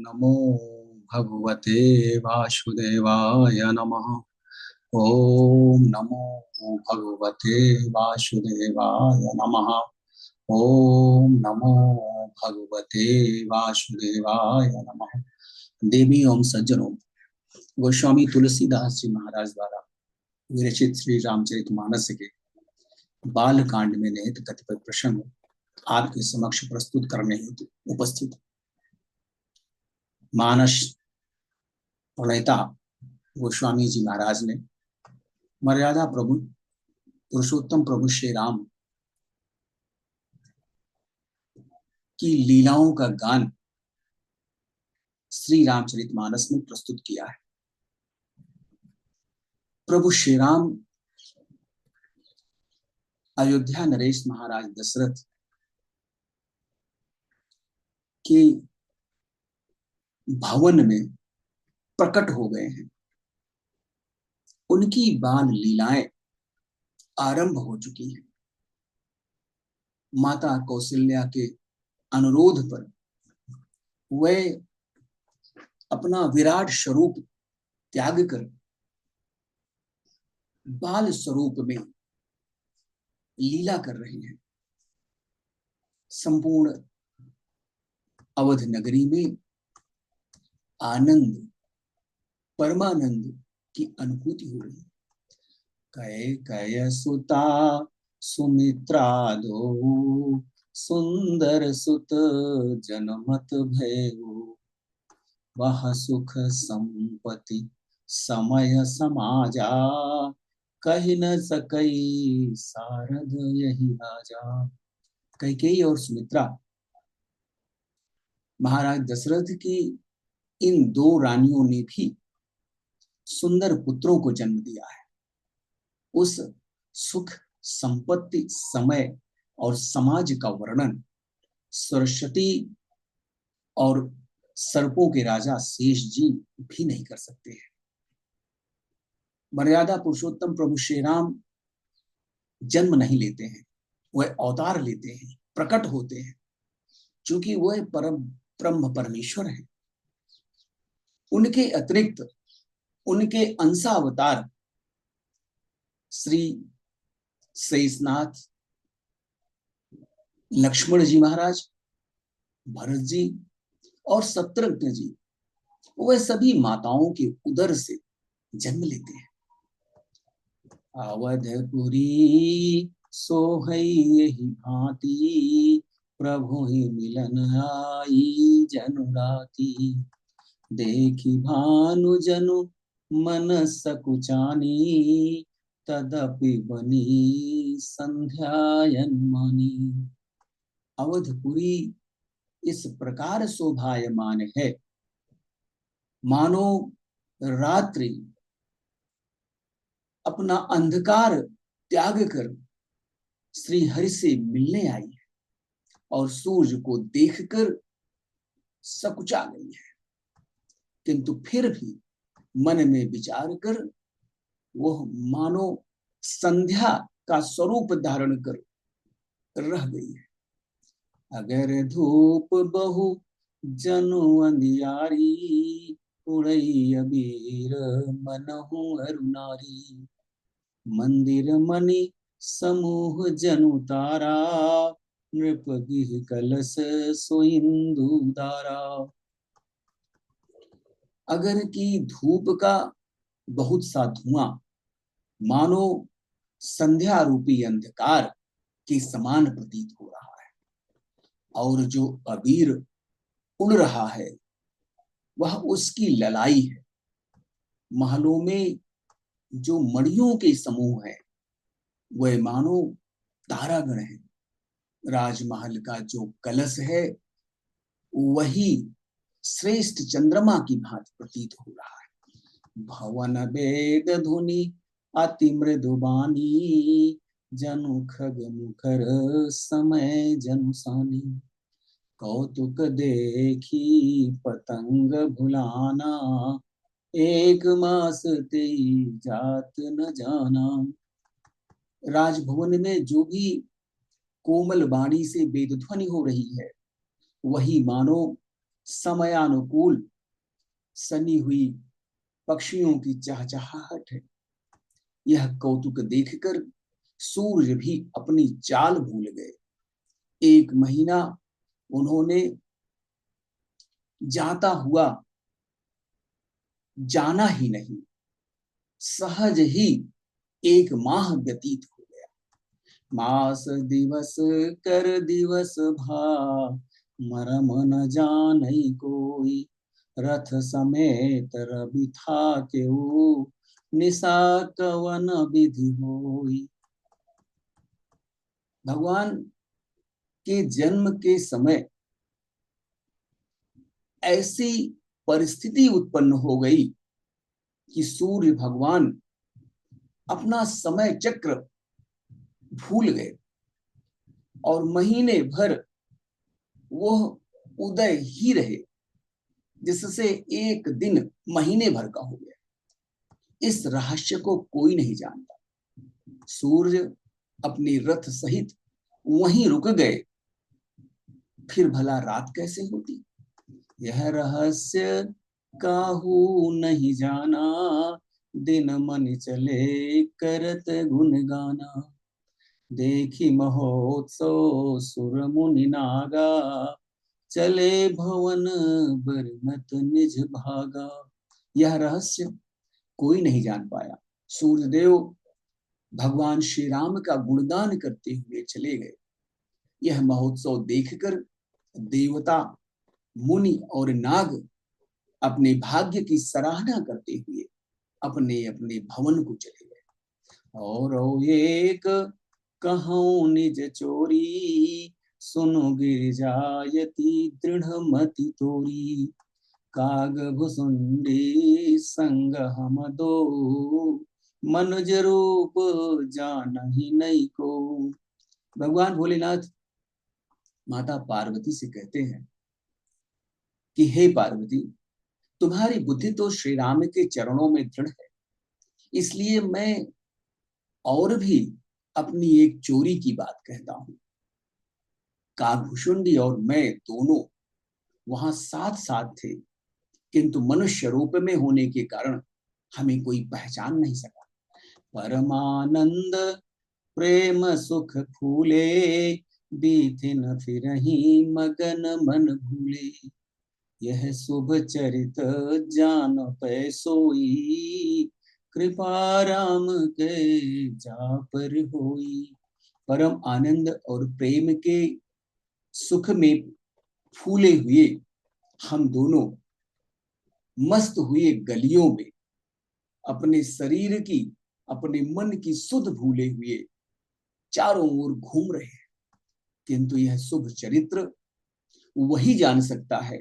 नमो भगवते वासुदेवाय नमः। ओम नमो भगवते वासुदेवाय नमः। ओम नमो भगवते वासुदेवाय नमः। देवी ओम सज्जनों, गोस्वामी तुलसीदास जी महाराज द्वारा विरचित श्री रामचरितमानस के बाल कांड में निहित कतिपय प्रसंग आपके समक्ष प्रस्तुत करने हेतु उपस्थित। मानस प्रणेता गोस्वामी जी महाराज ने मर्यादा प्रभु पुरुषोत्तम प्रभु श्री राम की लीलाओं का गान श्री रामचरितमानस में प्रस्तुत किया है। प्रभु श्री राम अयोध्या नरेश महाराज दशरथ के भवन में प्रकट हो गए हैं। उनकी बाल लीलाएं आरंभ हो चुकी हैं। माता कौशल्या के अनुरोध पर वे अपना विराट स्वरूप त्याग कर बाल स्वरूप में लीला कर रहे हैं। संपूर्ण अवध नगरी में आनंद परमानंद की अनुभूति हो रही है। कय कय सुता सुमित्रा दो सुंदर सुत जनमत भयो, वह सुख संपत्ति समय समाजा, कही न सकई सारद यही राजा। कैकेयी और सुमित्रा महाराज दशरथ की इन दो रानियों ने भी सुंदर पुत्रों को जन्म दिया है। उस सुख संपत्ति समय और समाज का वर्णन सरस्वती और सर्पों के राजा शेष जी भी नहीं कर सकते हैं। मर्यादा पुरुषोत्तम प्रभु श्री राम जन्म नहीं लेते हैं, वह अवतार लेते हैं, प्रकट होते हैं, क्योंकि वह परम ब्रह्म परमेश्वर है। उनके अतिरिक्त उनके अंशावतार श्री शेषनाथ, लक्ष्मण जी महाराज, भरत जी और शत्रुघ्न जी, वह सभी माताओं के उदर से जन्म लेते हैं। अवधपुरी सोहई यही भांति, प्रभु ही मिलन आई जनु राती, देखी भानु जनु मन सकुचानी, तदपि बनी संध्यायन मानी। अवधपुरी इस प्रकार शोभायमान है मानो रात्रि अपना अंधकार त्याग कर श्री हरि से मिलने आई है और सूर्य को देखकर सकुचा गई है, किंतु फिर भी मन में विचार कर वह मानो संध्या का स्वरूप धारण कर रह गई है। अगर धूप बहु जनु अंधियारी, उड़ई अबीर मनहु अरुनारी, मंदिर मणि समूह जनु तारा, नृप गिह कलश सोइंदु दारा। अगर की धूप का बहुत सा धुआं मानो संध्या रूपी अंधकार के समान प्रतीत हो रहा है, और जो अबीर उड़ रहा है वह उसकी ललाई है। महलों में जो मणियों के समूह है वह मानो तारागण है। राजमहल का जो कलश है वही श्रेष्ठ चंद्रमा की भांति प्रतीत हो रहा है। भवन वेद धुनि अति मृदुबानी, जनु खग मुखर समय जनुसानी, कौतुक देखी पतंग भुलाना, एक मास ते जात न जाना। राजभवन में जो भी कोमल वाणी से वेद ध्वनि हो रही है वही मानो समयानुकूल सनी हुई पक्षियों की चहचहाहट है। यह कौतुक देखकर सूर्य भी अपनी चाल भूल गए। एक महीना उन्होंने जाता हुआ जाना ही नहीं, सहज ही एक माह व्यतीत हो गया। मास दिवस कर दिवस भा, मरम न जानई कोई, रथ समेत रवि था केऊ, निशा कवन विधि होई। भगवान के जन्म के समय ऐसी परिस्थिति उत्पन्न हो गई कि सूर्य भगवान अपना समय चक्र भूल गए और महीने भर वह उदय ही रहे, जिससे एक दिन महीने भर का हो गया। इस रहस्य को कोई नहीं जानता। सूर्य अपने रथ सहित वहीं रुक गए, फिर भला रात कैसे होती? यह रहस्य काहू नहीं जाना, दिन मन चले करत गुण गाना। देखी महोत्सव सुर मुनि नागा, चले भवन बरनत निज भागा। यह रहस्य कोई नहीं जान पाया। सूर्यदेव भगवान श्री राम का गुणगान करते हुए चले गए। यह महोत्सव देखकर देवता, मुनि और नाग अपने भाग्य की सराहना करते हुए अपने अपने भवन को चले गए। और एक कहूं निज चोरी, सुनो गिरिजायति दृढ़ मति तोरी। काग भुसुंडी संग हम दो, मनुज रूप जानहि नहीं को। भगवान भोलेनाथ माता पार्वती से कहते हैं कि हे पार्वती, तुम्हारी बुद्धि तो श्री राम के चरणों में दृढ़ है, इसलिए मैं और भी अपनी एक चोरी की बात कहता हूं। काकभुशुंडी और मैं दोनों वहां साथ साथ थे, किंतु मनुष्य रूप में होने के कारण हमें कोई पहचान नहीं सका। परमानंद प्रेम सुख फूले, बीते न फिरहि मगन मन भूले। यह शुभ चरित जान पै सोई, कृपा राम के जा पर होई। परम आनंद और प्रेम के सुख में फूले हुए हम दोनों मस्त हुए गलियों में अपने शरीर की, अपने मन की सुध भूले हुए चारों ओर घूम रहे हैं, किंतु यह शुभ चरित्र वही जान सकता है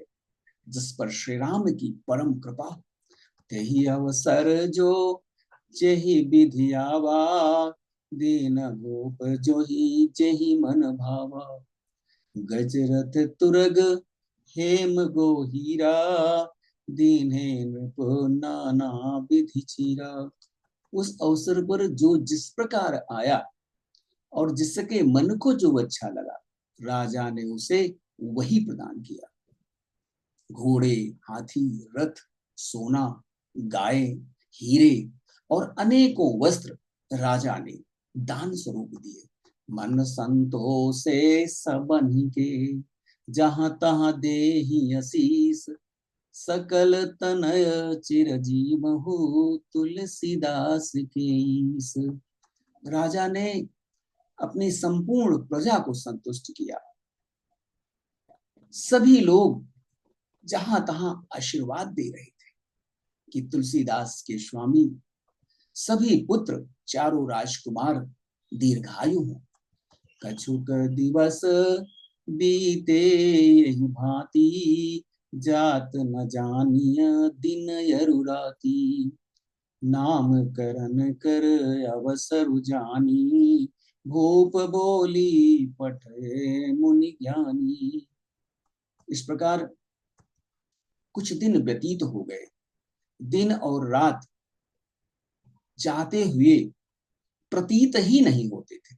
जिस पर श्री राम की परम कृपा। तेहि अवसर जो जेहि विधि आवा, दीन गोप जोहि जेहि मन भावा। गजरथ तुरग हेम गो हीरा, दीन्हे नृप नाना विधि चीरा। उस अवसर पर जो जिस प्रकार आया और जिसके मन को जो अच्छा लगा, राजा ने उसे वही प्रदान किया। घोड़े, हाथी, रथ, सोना, गाय, हीरे और अनेकों वस्त्र राजा ने दान स्वरूप दिए। मन संतोषे सबनि के, जहां तहां देहि असीस। सकल तनय चिरजीवहु, तुलसीदास के ईस। राजा ने अपनी संपूर्ण प्रजा को संतुष्ट किया। सभी लोग जहां तहां आशीर्वाद दे रहे थे कि तुलसीदास के स्वामी सभी पुत्र चारों राजकुमार दीर्घायु हो। कछुक दिवस बीते यही भांति, जात न जानिया दिन यरुराती। नाम करण कर अवसर जानी, भूप बोली पठे मुनि ज्ञानी। इस प्रकार कुछ दिन व्यतीत हो गए। दिन और रात जाते हुए प्रतीत ही नहीं होते थे।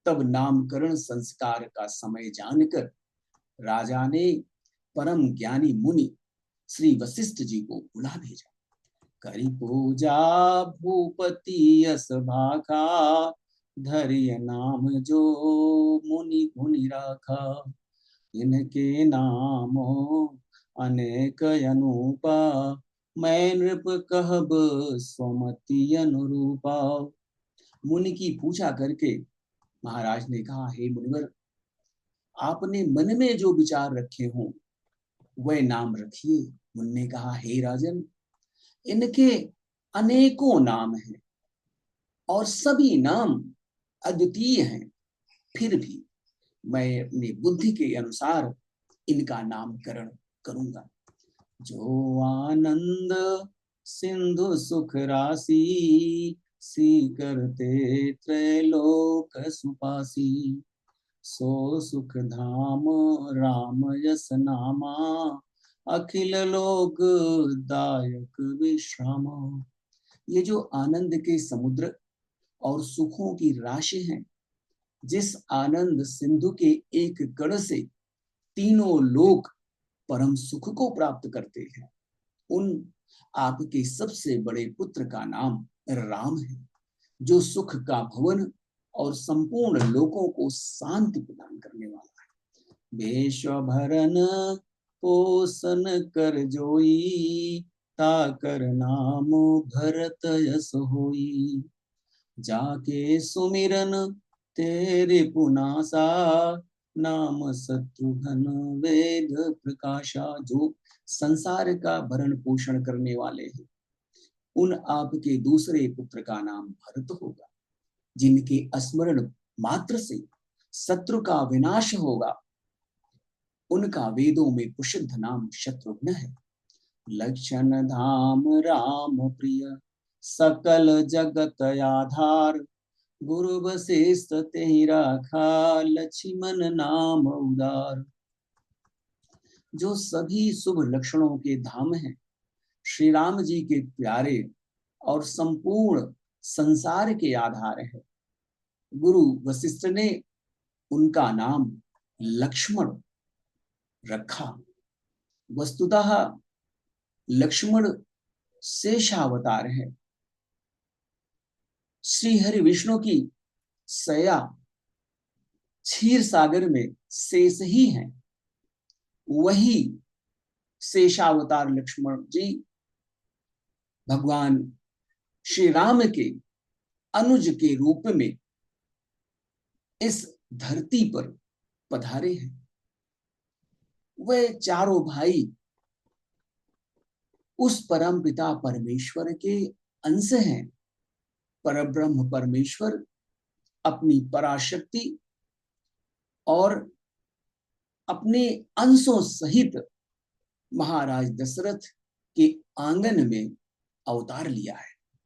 तब नामकरण संस्कार का समय जानकर राजा ने परम ज्ञानी मुनि श्री वशिष्ठ जी को बुला भेजा। करी पूजा भूपति यस भाखा, धरिय नाम जो मुनि गुनि राखा। इनके नामो अनेक अनुपा, मैं नृप कहब स्वमति अनुरूपा। मुनि की पूजा करके महाराज ने कहा, हे मुनिवर, आपने मन में जो विचार रखे हों वह नाम रखिए। मुनि ने कहा, हे राजन, इनके अनेकों नाम हैं और सभी नाम अद्वितीय हैं, फिर भी मैं अपनी बुद्धि के अनुसार इनका नामकरण करूंगा। जो आनंद सिंधु सुख राशि, सी करते त्रैलोक सुपासी। सो सुख धाम राम यस नामा, अखिल लोक दायक विश्राम। ये जो आनंद के समुद्र और सुखों की राशि हैं, जिस आनंद सिंधु के एक कण से तीनों लोक परम सुख को प्राप्त करते हैं, उन आपके सबसे बड़े पुत्र का नाम राम है, जो सुख का भवन और संपूर्ण लोकों को शांति प्रदान करने वाला है। विश्व भरन पोषण कर जोई, ताकर नाम भरत यस होई। जाके सुमिरन तेरे पुनासा, नाम शत्रुघ्न वेद प्रकाशा। जो संसार का भरण पोषण करने वाले हैं, उन आपके दूसरे पुत्र का नाम भरत होगा, जिनके स्मरण मात्र से शत्रु का विनाश होगा। उनका वेदों में प्रसिद्ध नाम शत्रुघ्न है। लक्षण धाम राम प्रिय, सकल जगत आधार। गुरु वशिष्ठ तेहि राखा, लक्ष्मण नाम उदार। जो सभी शुभ लक्षणों के धाम हैं, श्री राम जी के प्यारे और संपूर्ण संसार के आधार है, गुरु वशिष्ठ ने उनका नाम लक्ष्मण रखा। वस्तुतः लक्ष्मण शेषावतार है। श्री हरि विष्णु की सया क्षीर सागर में शेष ही है, वही शेषावतार लक्ष्मण जी भगवान श्री राम के अनुज के रूप में इस धरती पर पधारे हैं। वे चारों भाई उस परम पिता परमेश्वर के अंश हैं। परब्रह्म परमेश्वर अपनी पराशक्ति और अपने अंशों सहित महाराज दशरथ के आंगन में अवतार लिया है।